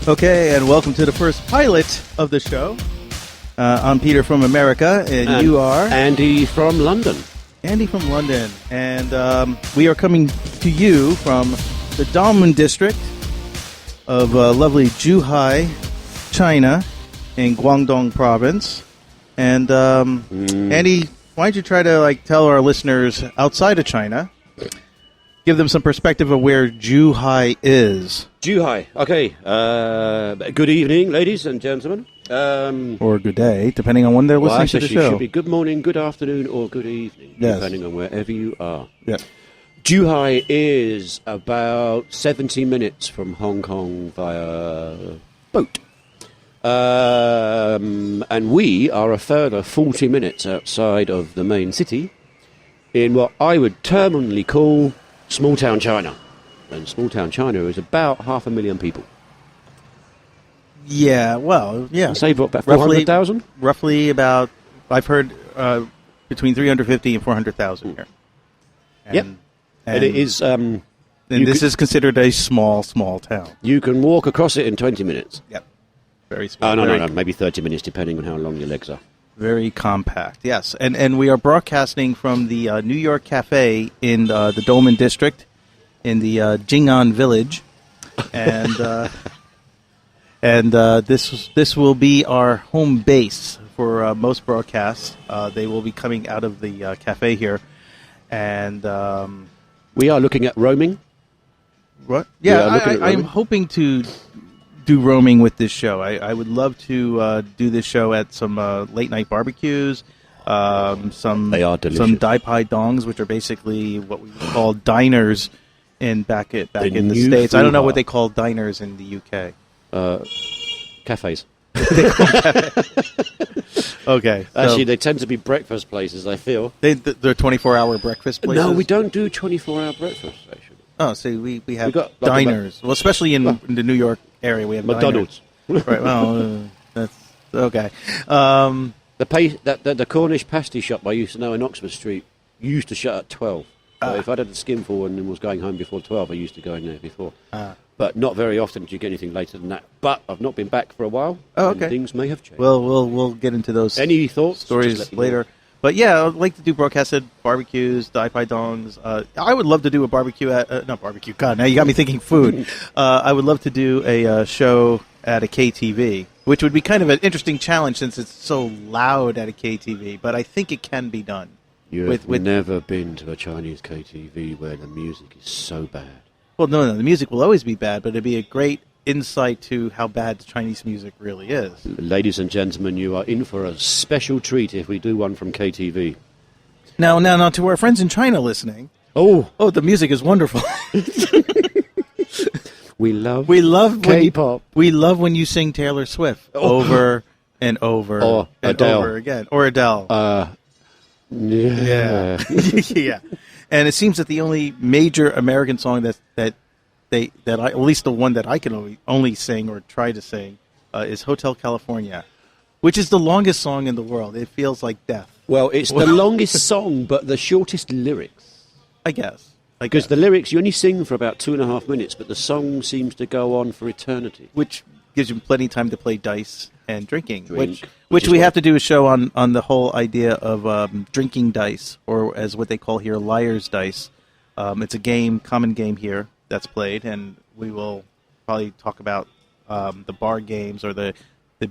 Okay, and welcome to the first pilot of the show. I'm Peter from America, and you are? Andy from London. Andy from London. And we are coming to you from the Doumen District of lovely Zhuhai, China, in Guangdong Province. And Andy, why don't you try to tell our listeners outside of China, give them some perspective of where Zhuhai is. Zhuhai. Okay. Good evening, ladies and gentlemen. Or good day, depending on when they're listening to the show. It should be good morning, good afternoon, or good evening, yes, depending on wherever you are. Yeah. Zhuhai is about 70 minutes from Hong Kong via boat. And we are a further 40 minutes outside of the main city in what I would terminally call small-town China. And small-town China is about 500,000 people. Yeah, well, yeah. Say what, about 400,000? Roughly about, I've heard, between 350 and 400,000 here. Yep. And it is... and this is considered a small town. You can walk across it in 20 minutes. Yep. Very small. Oh, no, maybe 30 minutes, depending on how long your legs are. Very compact, yes. And we are broadcasting from the New York Cafe in the Doumen District in the Jing'an Village. And this will be our home base for most broadcasts. They will be coming out of the cafe here. And we are looking at roaming. What? Yeah, I'm hoping to do roaming with this show. I would love to do this show at some late-night barbecues. They are delicious. Some Dai Pai Dongs, which are basically what we call diners back in the States. I don't know what they call diners in the UK. Cafes. Okay. Actually, they tend to be breakfast places, I feel. They're 24-hour breakfast places? No, we don't do 24-hour breakfast, actually. Oh, see, we have diners. Well, especially in the New York area, we have McDonald's. Diners. Right, well, that's okay. The Cornish pasty shop I used to know in Oxford Street used to shut at 12. So if I had a skinful and was going home before 12, I used to go in there before. But not very often do you get anything later than that. But I've not been back for a while. Oh, okay. And things may have changed. Well, we'll get into those Any thoughts? Stories later. But yeah, I'd like to do broadcasted barbecues, Dai Pai Dongs. I would love to do a barbecue at... not barbecue, God, now you got me thinking food. I would love to do a show at a KTV, which would be kind of an interesting challenge since it's so loud at a KTV. But I think it can be done. You've never been to a Chinese KTV where the music is so bad. Well, no, the music will always be bad, but it'd be a great insight to how bad the Chinese music really is. Ladies and gentlemen, you are in for a special treat if we do one from KTV. Now, to our friends in China listening. Oh, the music is wonderful. We love K-pop. We love when you sing Taylor Swift over and over or and Adele. Over again. Or Adele. Yeah. Yeah. And it seems that the only major American song that I, at least the one that I can only sing or try to sing, is Hotel California, which is the longest song in the world. It feels like death. Well, it's the longest song, but the shortest lyrics. I guess. Because the lyrics, you only sing for about 2.5 minutes, but the song seems to go on for eternity. Which gives you plenty of time to play dice and drinking. Which we have to do a show on the whole idea of drinking dice, or as what they call here, liar's dice. It's a common game here that's played, and we will probably talk about the bar games or the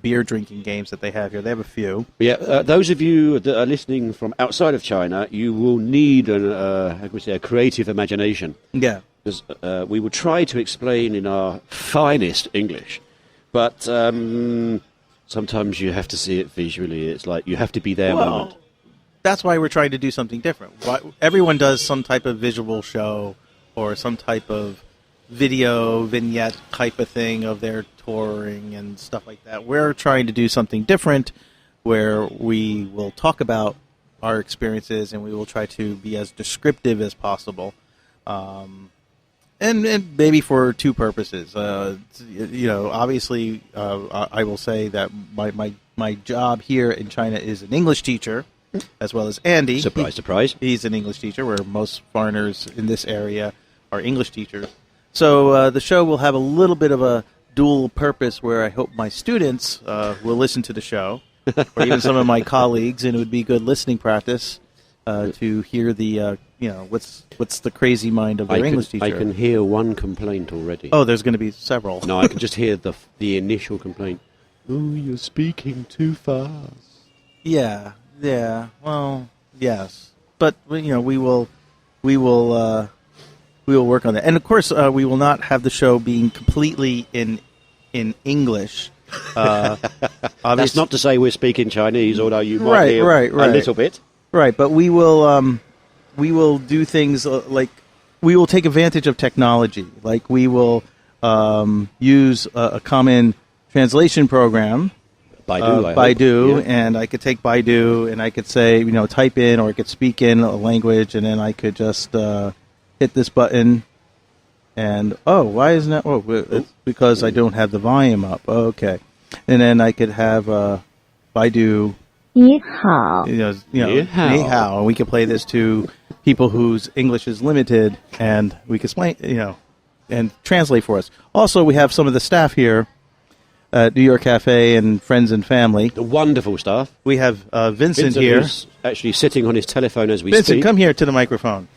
beer drinking games that they have here. They have a few. Yeah, those of you that are listening from outside of China, you will need a creative imagination. Yeah. Because we will try to explain in our finest English, but sometimes you have to see it visually. It's like you have to be there. Moment. That's why we're trying to do something different. Everyone does some type of visual show or some type of video vignette type of thing of their touring and stuff like that. We're trying to do something different where we will talk about our experiences and we will try to be as descriptive as possible. And maybe for two purposes. Obviously, I will say that my job here in China is an English teacher, as well as Andy. Surprise. He's an English teacher, where most foreigners in this area are English teachers. So the show will have a little bit of a dual purpose where I hope my students will listen to the show, or even some of my colleagues, and it would be good listening practice to hear the what's the crazy mind of their English teacher. I can hear one complaint already. Oh, there's going to be several. No, I can just hear the initial complaint. Oh, you're speaking too fast. Yeah. Well, yes, but we will work on that, and of course, we will not have the show being completely in English. That's not to say we're speaking Chinese, although you might hear a little bit. Right, but we will do things like we will take advantage of technology. Like we will use a common translation program, Baidu, and I could take Baidu and I could say, type in, or I could speak in a language, and then I could just hit this button. And why isn't that? It's because I don't have the volume up. Okay, and then I could have Baidu. 你好. Ni hao. And we could play this to people whose English is limited, and we could explain, and translate for us. Also, we have some of the staff here at New York Cafe and friends and family. The wonderful staff. We have Vincent here. Who's actually sitting on his telephone as we speak. Vincent, come here to the microphone.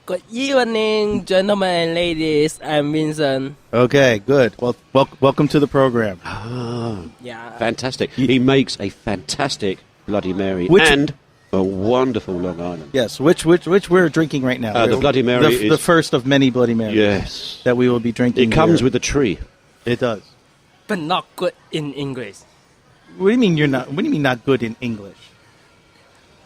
Good evening, gentlemen and ladies. I'm Vincent. Okay, good. Well, welcome to the program. Yeah. Fantastic. He makes a fantastic Bloody Mary and a wonderful Long Island. Yes, which we're drinking right now. The Bloody Mary is the first of many Bloody Marys. Yes. That we will be drinking. It comes here. with a tree. It does. But not good in English. What do you mean What do you mean not good in English?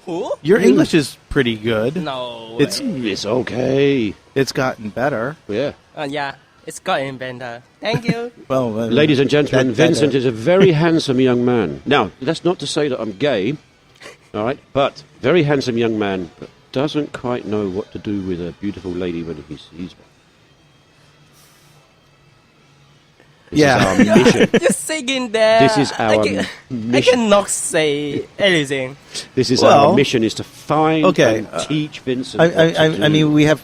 Who? Your English is pretty good. No. It's okay. It's gotten better. Yeah. Yeah. It's gotten better. Thank you. Well, ladies and gentlemen, Vincent is a very handsome young man. Now, that's not to say that I'm gay, all right, but very handsome young man, but doesn't quite know what to do with a beautiful lady when he sees one. This is our mission. You're singing there. This is our I mission. cannot say anything. This is our mission, is to find and teach Vincent. I mean, we have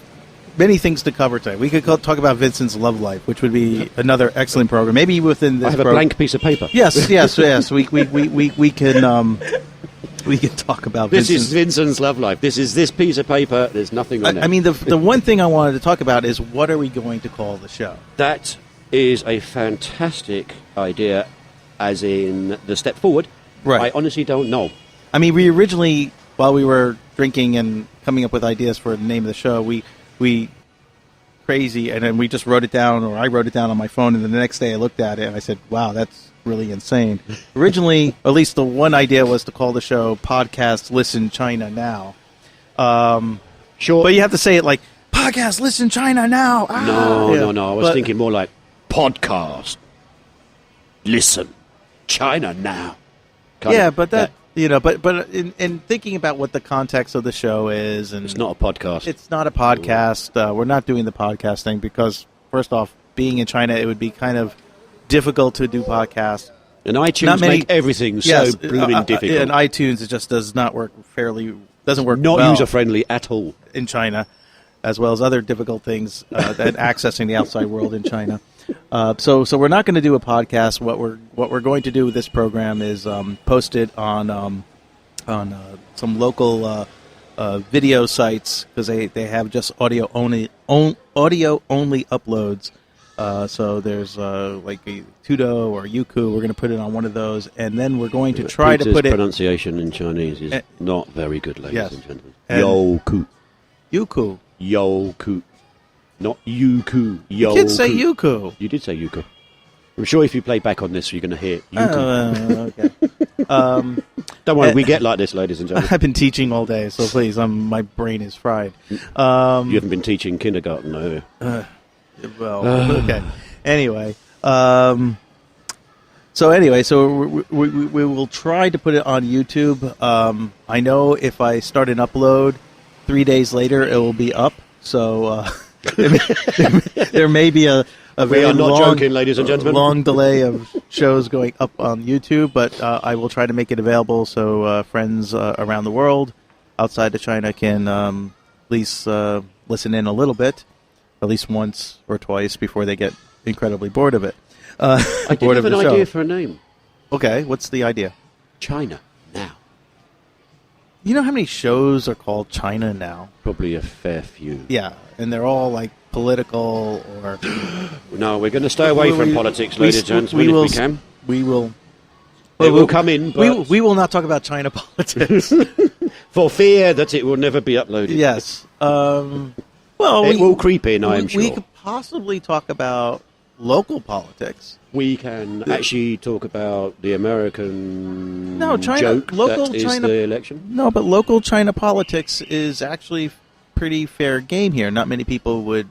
many things to cover today. We could talk about Vincent's love life, which would be another excellent program. Maybe within this I have a blank piece of paper. Yes. We can talk about this Vincent's. Is Vincent's love life. This is this piece of paper. There's nothing on it. I mean, the one thing I wanted to talk about is what are we going to call the show? That is a fantastic idea, as in the step forward. Right. I honestly don't know. I mean, we originally, while we were drinking and coming up with ideas for the name of the show, we crazy, and then we just wrote it down, or I wrote it down on my phone, and then the next day I looked at it and I said, wow, that's really insane. Originally, at least the one idea was to call the show Podcast Listen China Now. Sure. But you have to say it like, Podcast Listen China Now. No. I was thinking more like, Podcast Listen China Now. But in thinking about what the context of the show is, and it's not a podcast. It's not a podcast. We're not doing the podcast thing because, first off, being in China, it would be kind of difficult to do podcasts. And iTunes make everything so blooming difficult. And iTunes, it just does not work doesn't work not well user-friendly at all in China, as well as other difficult things that accessing the outside world in China. So we're not going to do a podcast. What we're going to do with this program is post it on some local video sites, because they have just audio only uploads. So there's like a Tudo or Youku. We're going to put it on one of those, and then we're going to try to put it. Pronunciation in Chinese is not very good, ladies and gentlemen. Youku. Youku. Not Youku. You did say Youku. You did say Youku. I'm sure if you play back on this, you're going to hear Youku. Okay. Don't worry, we get like this, ladies and gentlemen. I've been teaching all day, so please, my brain is fried. You haven't been teaching kindergarten, have you? Okay. Anyway, so we will try to put it on YouTube. I know if I start an upload, 3 days later it will be up. So there may be a very joking, ladies and gentlemen. long delay of shows going up on YouTube, but I will try to make it available so friends around the world outside of China can at least listen in a little bit, at least once or twice before they get incredibly bored of it. I did bored have of an the show. idea for a name. Okay, what's the idea? China Now. You know how many shows are called China Now? Probably a fair few. Yeah, and they're all like political or. No, we're going to stay away from politics, ladies and gents, we if will. we can. We will. It will come in, but we will not talk about China politics. for fear that it will never be uploaded. Yes. Well, It will creep in, I am sure. We could possibly talk about local politics. We can actually talk about the American No, China- joke local that is China- the election. No, but local China politics is actually pretty fair game here. Not many people would,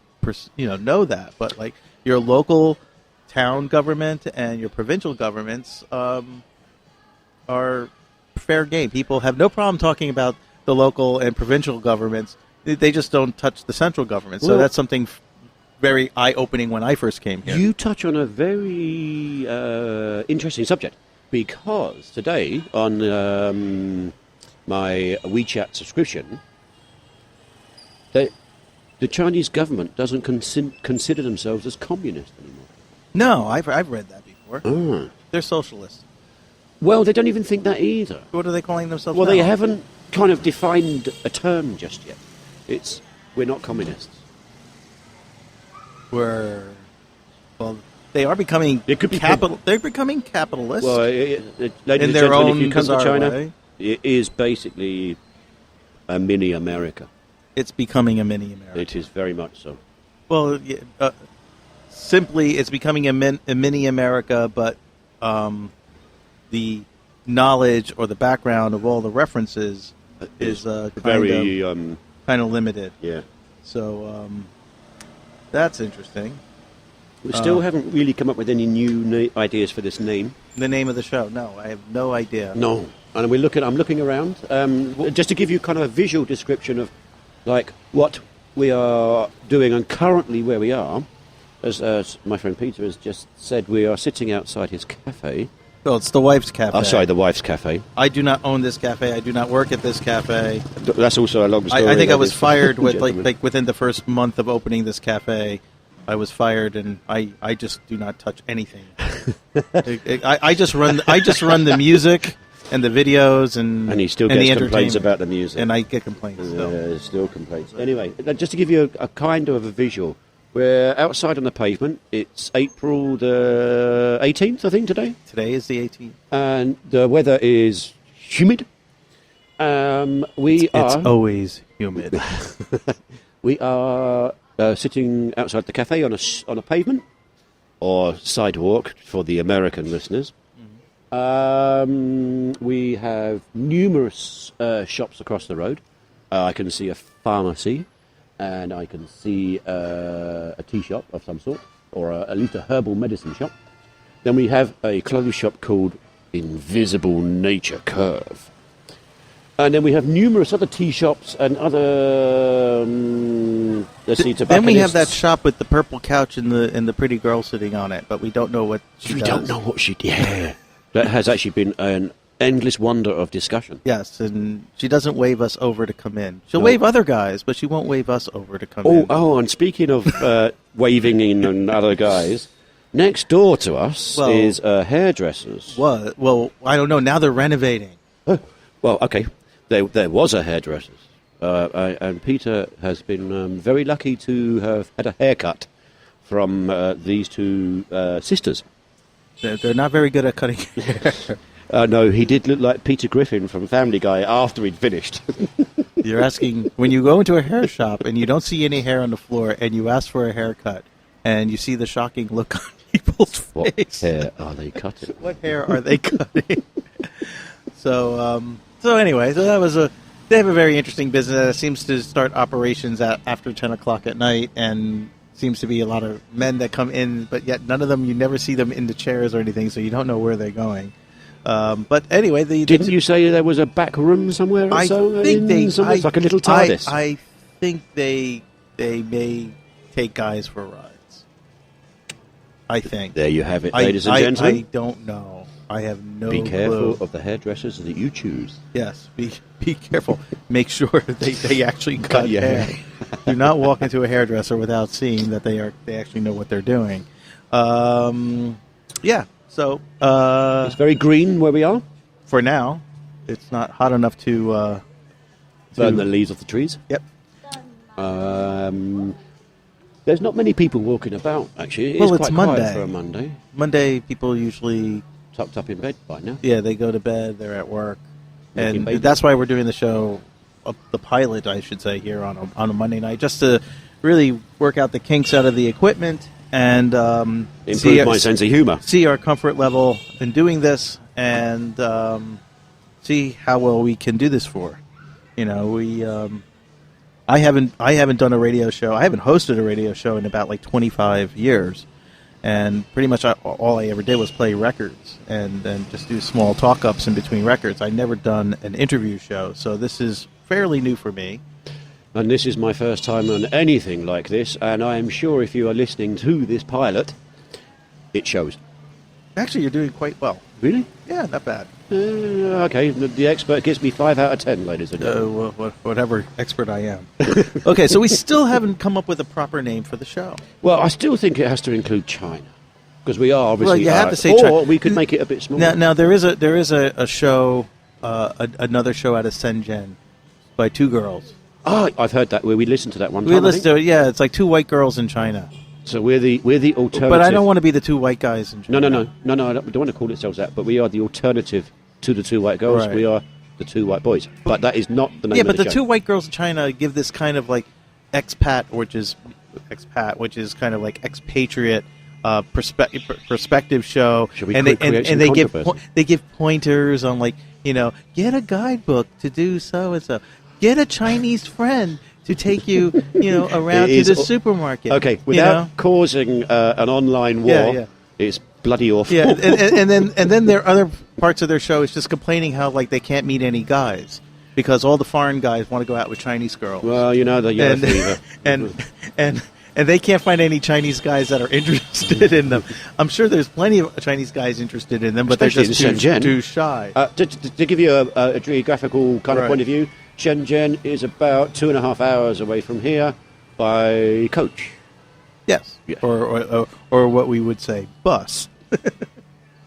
know that. But like your local town government and your provincial governments are fair game. People have no problem talking about the local and provincial governments. They just don't touch the central government. So Well- that's something very eye-opening when I first came here. You touch on a very interesting subject, because today on my WeChat subscription, the Chinese government doesn't consider themselves as communist anymore. No, I've read that before. Ah. They're socialists. Well, they don't even think that either. What are they calling themselves Well, now? they haven't kind of defined a term just yet. We're not communists. They are becoming It could be capital. They're becoming capitalist. Well, ladies in and their gentlemen, own if you come to bizarre China, way. it is basically a mini America. It's becoming a mini America. It is very much so. Well, simply, it's becoming a mini America, but the knowledge or the background of all the references is very kind of limited. yeah. So that's interesting. We still haven't really come up with any new ideas for this name. The name of the show? No, I have no idea. No, and I'm looking around just to give you kind of a visual description of like what we are doing and currently where we are. As my friend Peter has just said, we are sitting outside his cafe. Oh, it's the wife's cafe. Oh, sorry, the wife's cafe. I do not own this cafe. I do not work at this cafe. That's also a long story. I think I was ladies fired and with gentlemen. like within the first month of opening this cafe. I was fired, and I just do not touch anything. I just run the music and the videos and And he still the gets complaints entertainment. about the music. And I get complaints still. Still complaints. Anyway, just to give you a kind of a visual, we're outside on the pavement. It's April the 18th, I think, today. Today is the 18th. And the weather is humid. It's always humid. We are sitting outside the cafe on a pavement, or sidewalk for the American listeners. We have numerous shops across the road. I can see a pharmacy, and I can see a tea shop of some sort, or at least a herbal medicine shop. Then we have a clothes shop called Invisible Nature Curve. And then we have numerous other tea shops and other, let's see, Then we have that tobacconists. shop with the purple couch and the pretty girl sitting on it, but we don't know what she We does. don't know what she did. Yeah. That has actually been an endless wonder of discussion. Yes, and she doesn't wave us over to come in. She'll No. wave other guys, but she won't wave us over to come in. And speaking of waving in and other guys, next door to us Well- is hairdressers. What? Well, I don't know. Now they're renovating. Well, okay, there was a hairdresser, and Peter has been very lucky to have had a haircut from these two sisters. They're not very good at cutting hair. No, he did look like Peter Griffin from Family Guy after he'd finished. You're asking, when you go into a hair shop and you don't see any hair on the floor and you ask for a haircut and you see the shocking look on people's What face. hair are they cutting? What hair are they cutting? So anyway, they have a very interesting business that seems to start operations after 10 o'clock at night, and seems to be a lot of men that come in, but yet none of them, you never see them in the chairs or anything, so you don't know where they're going. But anyway, Didn't you say there was a back room somewhere? Or I so think it's like a little TARDIS. I think they may take guys for rides. I think. There you have it, ladies and gentlemen. I don't know. I have no Be careful clue. of the hairdressers that you choose. Yes, be careful. Make sure they actually cut your hair. hair. Do not walk into a hairdresser without seeing that they actually know what they're doing. Yeah. So It's very green where we are. for now, it's not hot enough to Burn the leaves off the trees. Yep. There's not many people walking about, actually. It Well, is it's quite Monday. quiet for a Monday. Monday, people usually Tucked up in bed by now. they go to bed. They're at work, Making and babies. that's why we're doing the show, the pilot, I should say, here on a Monday night, just to really work out the kinks out of the equipment and Improve my sense of humour. see our comfort level in doing this, and see how well we can do this for. You know, we I haven't done a radio show. I haven't hosted a radio show in about like 25 years, and pretty much all I ever did was play records and just do small talk ups in between records. I never done an interview show, so this is fairly new for me. And this is my first time on anything like this, and I am sure if you are listening to this pilot, it shows. Actually, you're doing quite well. Really? Yeah, not bad. Okay, the expert gives me 5 out of 10, ladies and gentlemen. Whatever expert I am. Okay, so we still haven't come up with a proper name for the show. Well, I still think it has to include China, because we are obviously. Well, you have to say or China. we could make it a bit smaller. Now there is a show, another show out of Shenzhen by two girls. Oh, I've heard that. Where we listened to that one time. We I listened think. to it. Yeah, it's like two white girls in China. So we're the alternative. But I don't want to be the two white guys in China. No. I don't want to call ourselves that. But we are the alternative to the two white girls. Right. We are the two white boys. But that is not the name. Yeah, of but the show. two white girls in China give this kind of like expat, which is kind of like expatriate perspective show. Should we and create some they controversy? they give pointers on, like, you know, get a guidebook to do so and so. Get a Chinese friend to take you, you know, around It to is the supermarket. Okay, without you know? causing an online war, Yeah. it's bloody awful. Yeah, and then there are other parts of their show is just complaining how, like, they can't meet any guys because all the foreign guys want to go out with Chinese girls. Well, you know the yellow fever. and they can't find any Chinese guys that are interested in them. I'm sure there's plenty of Chinese guys interested in them, but Especially they're just in Shenzhen. too shy. To give you a geographical kind of Right. point of view, Shenzhen is about 2.5 hours away from here by coach. Yes, Yeah. or what we would say, bus.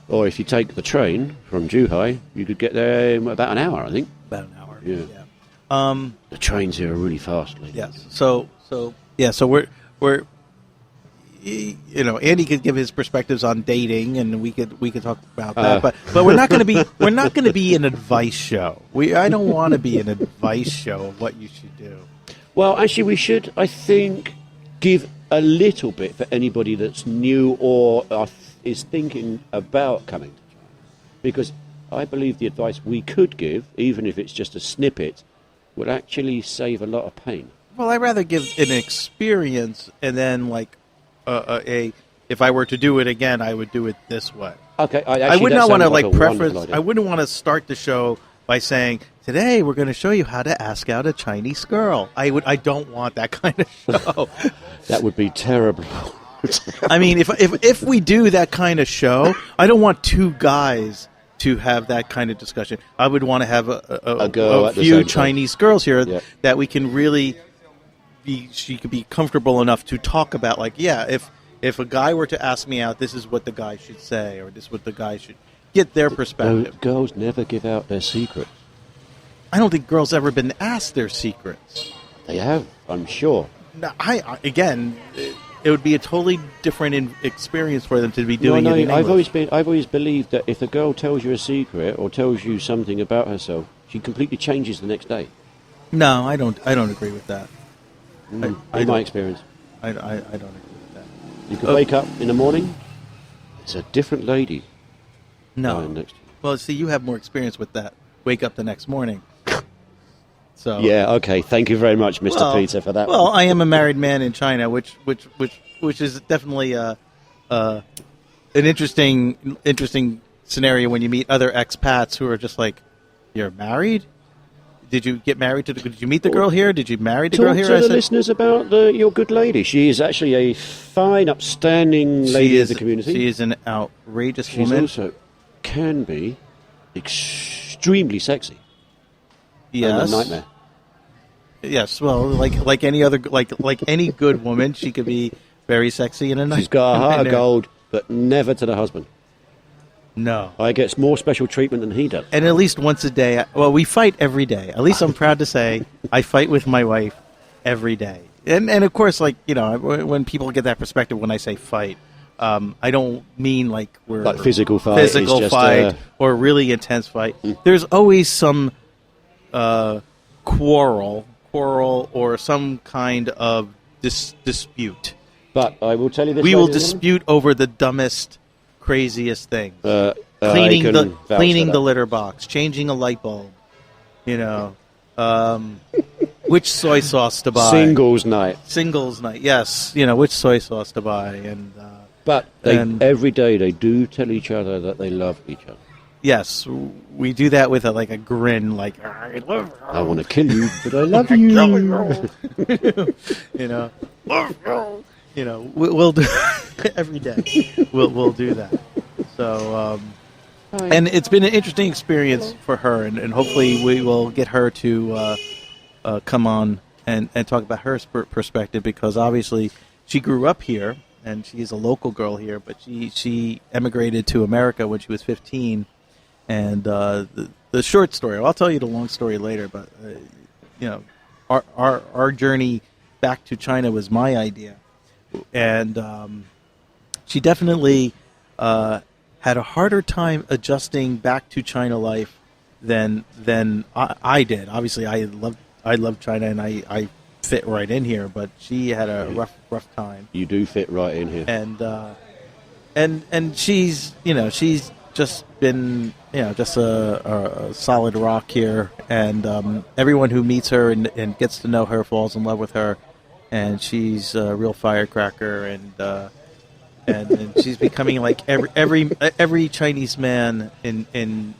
Or if you take the train from Zhuhai, you could get there in about an hour, I think. About an hour. Yeah. The trains here are really fast, ladies. Yes. So we're you know, Andy could give his perspectives on dating, and we could talk about that. But we're not going to be an advice show. I don't want to be an advice show of what you should do. Well, actually, we should, I think, give a little bit for anybody that's new or is thinking about coming to China. Because I believe the advice we could give, even if it's just a snippet, would actually save a lot of pain. Well, I'd rather give an experience, and then, like, if I were to do it again, I would do it this way. Okay, I would not want to, like, preface. preference. I wouldn't want to start the show by saying, "Today we're going to show you how to ask out a Chinese girl." I don't want that kind of show. That would be terrible. I mean, if we do that kind of show, I don't want two guys to have that kind of discussion. I would want to have A girl at the few same time. Chinese girls here Yeah. that we can really she could be comfortable enough to talk about. Like, yeah, if a guy were to ask me out, this is what the guy should say, or this is what the guy should get their perspective. Girls never give out their secrets. I don't think girls ever been asked their secrets. They have, I'm sure. No, again, it would be a totally different experience for them to be doing it in I've English. I've always believed that if a girl tells you a secret or tells you something about herself, she completely changes the next day. No, I don't agree with that. I In my don't. experience. I don't agree with that. You could wake up in the morning, it's a different lady No. lying next to you. Well, see, you have more experience with that. Wake up the next morning. So Yeah, okay. Thank you very much, Mr. Peter, for that. Well, I am a married man in China, which is definitely an interesting scenario when you meet other expats who are just like, "You're married? Did you get married to? Did you meet the girl here? Did you marry the girl Talk here?" to I the said, listeners about your good lady. She is actually a fine, upstanding lady of the community. She is an outrageous She's woman. also can be extremely sexy. And Yes. a nightmare. Yes, well, like any other like any good woman, she could be very sexy and a nice. She's got a heart of gold. but never to the husband. No. I get more special treatment than he does. And at least once a day. Well, we fight every day. At least I'm proud to say I fight with my wife every day. And of course, like, you know, when people get that perspective when I say fight, I don't mean like we're Like physical fight. It's just, or really intense fight. There's always some quarrel or some kind of dispute. But I will tell you this. We will ladies and dispute over the dumbest, craziest things. gentlemen, Cleaning I the litter box, changing a light bulb, you know, which soy sauce to buy. Singles night. Singles night, yes. You know, which soy sauce to buy. But every day they do tell each other that they love each other. Yes, we do that with a grin, like, I love you. I want to kill you, but I love you. You know, we'll do every day. We'll do that. So, and it's been an interesting experience for her, and hopefully we will get her to come on and talk about her perspective, because obviously she grew up here and she's a local girl here, but she emigrated to America when she was 15. And the short story, I'll tell you the long story later, but you know, our journey back to China was my idea, and she definitely had a harder time adjusting back to China life than I did. Obviously, I love China, and I fit right in here, but she had a rough time. You do fit right in here, and she's just been, just a solid rock here, and everyone who meets her and gets to know her falls in love with her, and she's a real firecracker, and she's becoming like every Chinese man in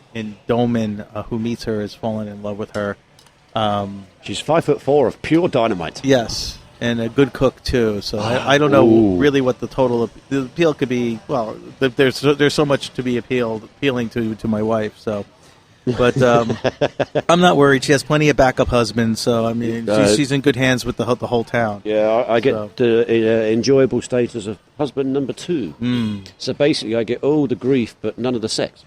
Doumen who meets her has fallen in love with her. She's 5'4" of pure dynamite. Yes. And a good cook too, so I don't know really what the total the appeal could be. Well, there's so much to be appealing to my wife. So, but I'm not worried. She has plenty of backup husbands, so I mean she's in good hands with the whole town. Yeah, I get the enjoyable status of husband number 2. So basically, I get all the grief but none of the sex.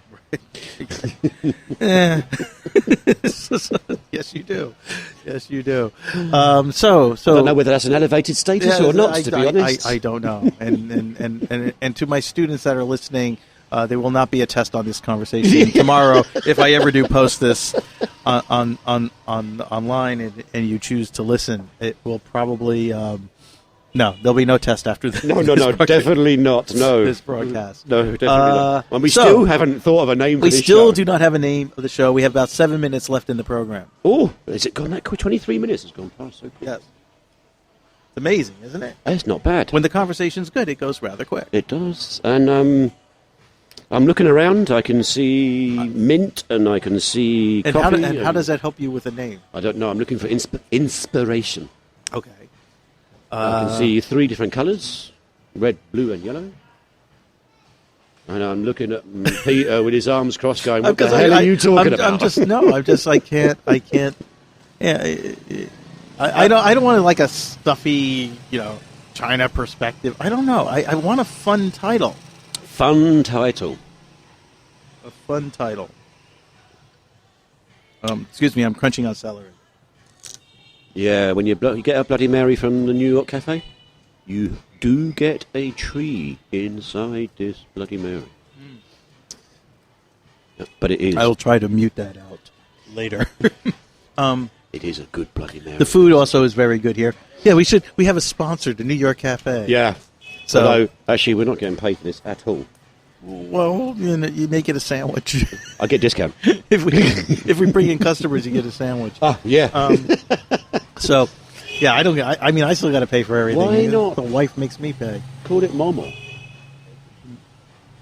Yes, you do. Yes, you do. So I don't know whether that's an elevated status or not. To be honest, I don't know. And to my students that are listening, there will not be a test on this conversation tomorrow. If I ever do post this on online and you choose to listen, it will probably. No, there'll be no test after this. No, definitely not. No, this broadcast. No, definitely not. And we still haven't thought of a name for this show. We still do not have a name of the show. We have about 7 minutes left in the program. Oh, has it gone that quick? 23 minutes has gone past so quick. Yes. It's amazing, isn't it? It's not bad. When the conversation's good, it goes rather quick. It does. And I'm looking around. I can see mint and I can see coffee. How does that help you with a name? I don't know. I'm looking for inspiration. Okay. I can see 3 different colours, red, blue and yellow. And I'm looking at Peter with his arms crossed going, what the hell are you talking about? I can't. Yeah, I don't want like a stuffy, China perspective. I don't know. I want a fun title. Fun title. A fun title. Excuse me, I'm crunching on celery. Yeah, when you get a Bloody Mary from the New York cafe, you do get a tree inside this Bloody Mary. Yeah, but it is. I'll try to mute that out later. It is a good Bloody Mary. The food also is very good here. Yeah, we have a sponsor, the New York Cafe. Yeah. So, although, actually, we're not getting paid for this at all. Well, you make it a sandwich. I get discount. if we bring in customers, you get a sandwich. Oh, yeah. So, yeah, I still got to pay for everything. Why not? The wife makes me pay. Call it Momo.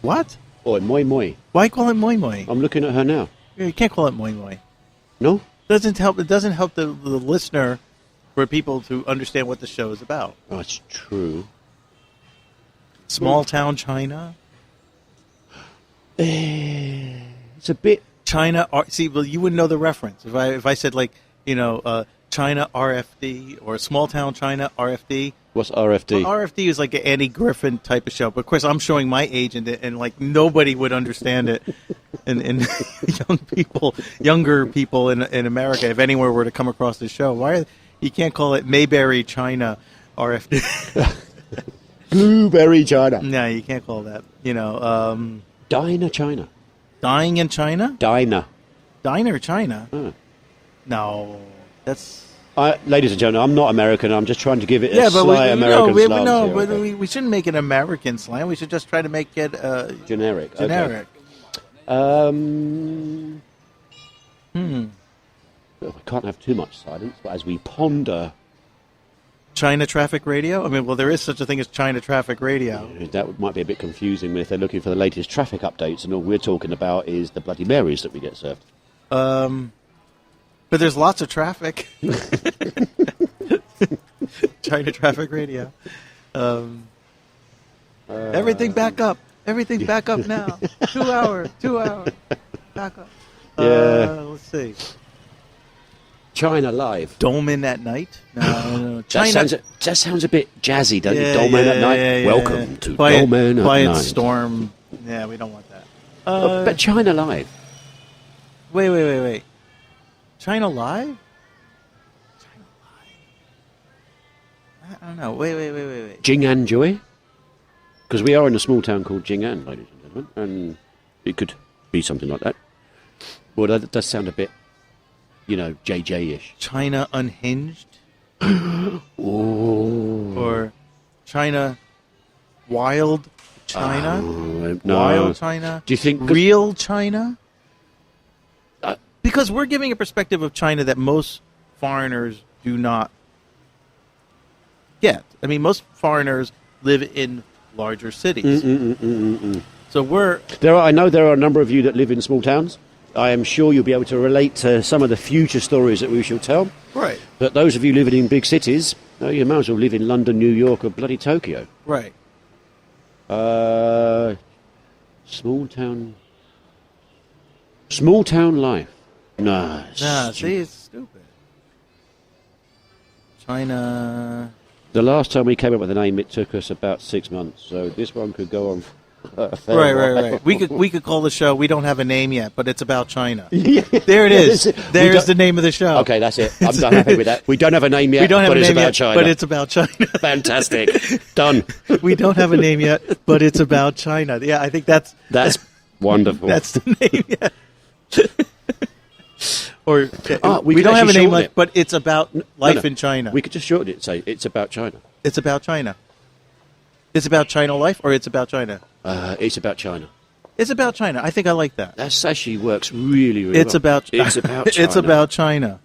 What? Or Moi Moi. Why call it Moi Moi? I'm looking at her now. You can't call it Moi Moi. No? It doesn't help the listener for people to understand what the show is about. That's true. Small town China. It's a bit China. Well, you wouldn't know the reference if I said China RFD or small town China RFD. What's RFD? Well, RFD is like an Andy Griffin type of show. But of course, I'm showing my age, and like nobody would understand it. And younger people in America, if anywhere were to come across this show, you can't call it Mayberry China RFD. Blueberry China. No, you can't call that. Diner China. Dying in China? Diner. Diner China? Oh. No, that's... Ladies and gentlemen, I'm not American. I'm just trying to give it a but slight American slant. No, here, but okay? we shouldn't make an American slang. We should just try to make it Generic. generic. Okay. We can't have too much silence, but as we ponder... China Traffic Radio? I mean, well, there is such a thing as China Traffic Radio. That might be a bit confusing if they're looking for the latest traffic updates, and all we're talking about is the Bloody Marys that we get served. But there's lots of traffic. China Traffic Radio. Everything back up. Everything back up now. 2 hours. Back up. Yeah. Let's see. China Live. Doumen at night? No. China. That sounds a bit jazzy, doesn't it? Yeah, Doumen at night. yeah. Welcome to Quiet, Doumen at Quiet night. Storm. Yeah, we don't want that. But China Live. Wait. China Live? I don't know. Wait. Jing'an Joy? Because we are in a small town called Jing'an, ladies and gentlemen, and it could be something like that. Well, that does sound a bit, JJ-ish. China Unhinged? Oh. Or China Wild China? No. Wild China? Do you think... Real China? Because we're giving a perspective of China that most foreigners do not get. I mean, most foreigners live in larger cities. So I know there are a number of you that live in small towns. I am sure you'll be able to relate to some of the future stories that we shall tell. Right. But those of you living in big cities, you might as well live in London, New York, or bloody Tokyo. Right. Small town life. Nah, see, it's stupid. China. The last time we came up with a name, it took us about 6 months. So this one could go on. A fair while. Right. We could call the show. We don't have a name yet, but it's about China. There it is. There's the name of the show. Okay, that's it. I'm happy with that. We don't have a name yet. China. But it's about China. Fantastic. Done. We don't have a name yet, but it's about China. Yeah, I think that's wonderful. That's the name. Yeah. Or we don't have a name it. but it's about life in China. We could just shorten it and say it's about China. It's about China. It's about China life, or it's about China? It's about China. It's about China. I think I like that. That actually works really, really it's well. About It's about China. It's about China.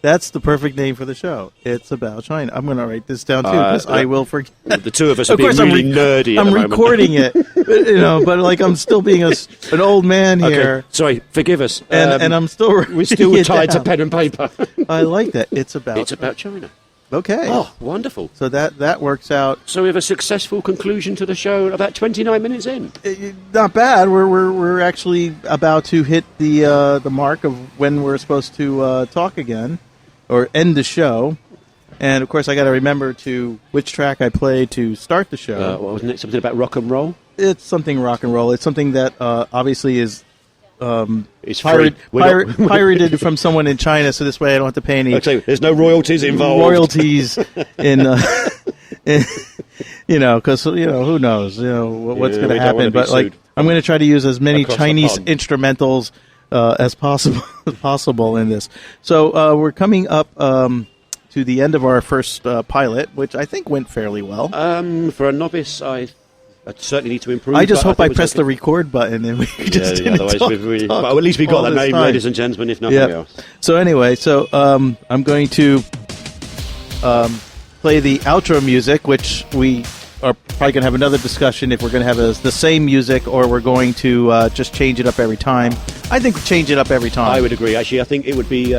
That's the perfect name for the show. It's about China. I'm going to write this down, too, because I will forget. The two of us are being really nerdy I'm at the moment. recording it, but like I'm still being an old man here. Okay. Sorry, forgive us. And I'm still we're still tied to pen and paper. I like that. It's about China. Okay. Oh, wonderful. So that works out. So we have a successful conclusion to the show about 29 minutes in. Not bad. We're actually about to hit the mark of when we're supposed to talk again or end the show. And of course, I got to remember which track I play to start the show. Wasn't it something about rock and roll? It's something rock and roll. It's something that obviously is It's pirated from someone in China, so this way I don't have to pay any. Okay, there's no royalties involved. Royalties because who knows, what's going to happen. But like, I'm going to try to use as many Chinese instrumentals as possible in this. So we're coming up to the end of our first pilot, which I think went fairly well. For a novice, I certainly need to improve. I just hope I pressed the record button and we just didn't otherwise talk well, at least we got the name, time. ladies and gentlemen, if nothing else. So anyway, I'm going to play the outro music, which we are probably going to have another discussion if we're going to have the same music or we're going to just change it up every time. I think we change it up every time. I would agree. Actually, I think it would be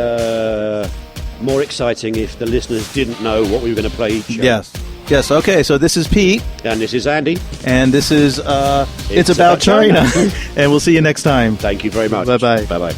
more exciting if the listeners didn't know what we were going to play each show. Yes, okay, so this is Pete. And this is Andy. And this is It's About China. And we'll see you next time. Thank you very much. Bye-bye. Bye-bye.